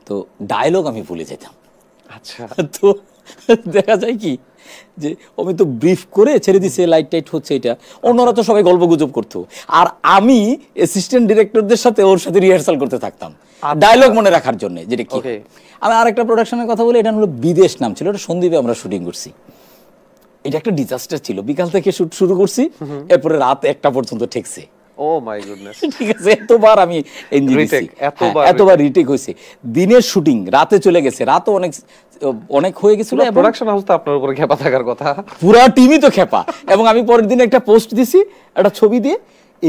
তো ডায়লগ আমি ভুলে যেতাম। আচ্ছা, তো দেখা যায় কি যে আমি তো ব্রিফ করে ছেড়ে দিছে, লাইট টাইট হচ্ছে, এটা অন্যরা তো সবাই গল্প গুজব করতো, আর আমি অ্যাসিস্ট্যান্ট ডিরেক্টরদের সাথে ওর সাথে রিহার্সাল করতে থাকতাম ডায়লগ মনে রাখার জন্য, যেটা কি। আমি আরেকটা প্রোডাকশনের কথা বলি, এটা হলো বিদেশ নাম ছিল, এটা সন্দ্বীপে আমরা শুটিং করছি। এটা একটা ডিজাস্টার ছিল, বিকাল থেকে শুট শুরু করছি, এরপরে রাত 1টা পর্যন্ত ঠেকছে। ও মাই গুডনেস, ঠিক আছে, এতবার আমি এতবার রিটেক হয়েছে। দিনের শুটিং রাতে চলে গেছে, রাতও অনেক হয়ে গেছিল। প্রোডাকশন হাউস তো আপনার উপরে খেপা থাকার কথা, পুরা টিমই তো খেপা। এবং আমি পরের দিন একটা পোস্ট দিছি, একটা ছবি দিয়ে,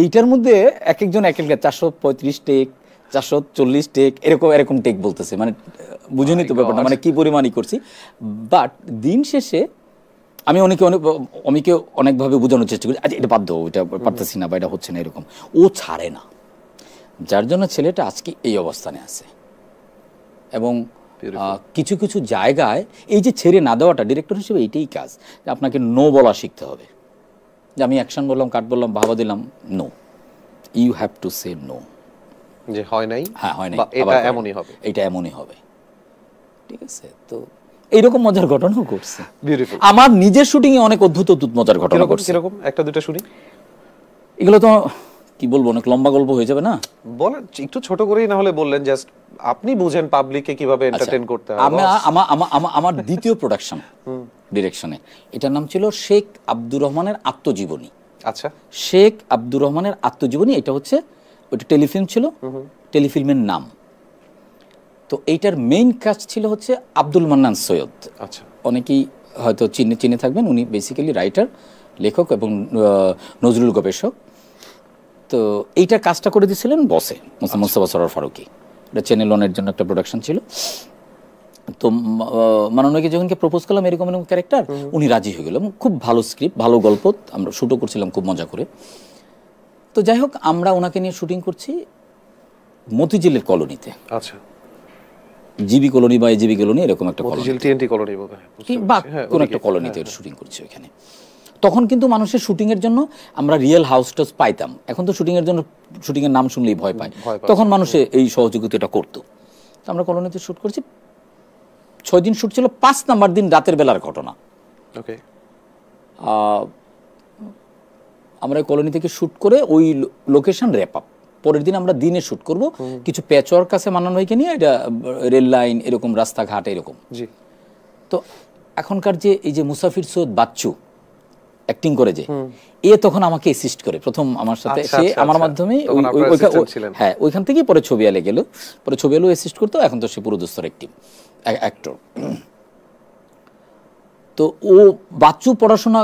এইটার মধ্যে এক একজন এক একটা 435 টেক, 440 টেক, এরকম টেক বলতেছে, মানে বুঝুনি তো ব্যাপারটা, মানে কি পরিমাণই করছি। বাট দিন শেষে আমি অনেকে অনেকভাবে বোঝানোর চেষ্টা করি, আচ্ছা এটা বাদ দাও, এটা পারতেছি না বা এটা হচ্ছে না, এরকম ও ছাড়ে না, যার জন্য ছেলেটা আজকে এই অবস্থানে আছে। এবং কিছু কিছু জায়গায় এই যে ছেড়ে না দেওয়াটা, ডিরেক্টর হিসেবে এইটাই কাজ, যে আপনাকে নো বলা শিখতে হবে। যে আমি অ্যাকশন বললাম, কাট বললাম, ভাবা দিলাম, no, you have to say no, যে হয় নাই, হ্যাঁ হয় নাই, এটা এমনই হবে, এটা এমনই হবে। ঠিক আছে, তো এইরকম মজার ঘটনাও ঘটছে। বিউটিফুল। আমার নিজের শুটিং এ অনেক অদ্ভুত মজার ঘটনা ঘটছে। কিরকম একটা দুটো শুনি। এগুলো তো কি বলবো, অনেক লম্বা গল্প হয়ে যাবে না, বলেন একটু ছোট করেই না হলে বললেন, জাস্ট আপনি বুঝেন পাবলিককে কিভাবে এন্টারটেইন করতে হয়। আমার দ্বিতীয় প্রোডাকশন ডিরেকশনে, এটার নাম ছিল শেখ আব্দুর রহমানের আত্মজীবনী। আচ্ছা, শেখ আব্দুর রহমানের আত্মজীবনী, এটা হচ্ছে ওইটা টেলিফিল্ম ছিল, টেলিফিল্মের নাম। তো এইটার মেইন কাজ ছিল হচ্ছে আব্দুল মান্নান সৈয়দ। আচ্ছা, অনেকেই হয়তো চিনে থাকবেন, উনি বেসিক্যালি রাইটার, লেখক এবং নজরুল গবেষক। তো এইটার কাজটা করে দিয়েছিলেন বসে, মোস্তফা সরোয়ার ফারুকী। এটা চ্যানেল ওয়ানের জন্য একটা প্রোডাকশন ছিল। তো মাননীয়কে যখন প্রপোজ করলাম এরকম ক্যারেক্টার, উনি রাজি হয়ে গেল। খুব ভালো স্ক্রিপ্ট, ভালো গল্প, আমরা শুটও করছিলাম খুব মজা করে। তো যাই হোক, আমরা ওনাকে নিয়ে শুটিং করছি মতিঝিলের কলোনিতে। আচ্ছা, জিবি কলোনি বা এজিবি কলোনি, এরকম একটা মতিঝিল টিএনটি কলোনি বা কোন একটা কলোনিতে শুটিং করছি ওখানে। তখন কিন্তু মানুষের শুটিং এর জন্য আমরা রিয়েল হাউস টাউস পাইতাম, এখন তো শুটিং এর জন্য শুটিং এর নাম শুনলেই ভয় পায়। তখন মানুষে এই সহযোগিতাটা করতো। তো আমরা কলোনিতে শুট করছি, 6 দিন শুট ছিল। 5 নাম্বার দিন রাতের বেলার ঘটনা। ওকে, আমরা কলোনি থেকে শুট করে ওই লোকেশন র্যাপ আপ, পরের দিন আমরা দিনে শুট করব। কিছু প্যাচওয়ার্ক আছে মান্নান ভাইকে নিয়ে, এটা রেল লাইন, এরকম রাস্তাঘাট, এরকম। জি। তো এখনকার যে এই যে মুসাফির সৈয়দ বাচ্চু অ্যাক্টিং করে, যে এ তখন আমাকে অ্যাসিস্ট করে প্রথম আমার সাথে, সে আমার মাধ্যমে হ্যাঁ ওইখান থেকেই পরে ছবি আলে গেল, পরে ছবি আলো অ্যাসিস্ট করতো, এখন তো সে পুরোদস্তর অ্যাক্টর। তো ও বাচ্চু পড়াশোনা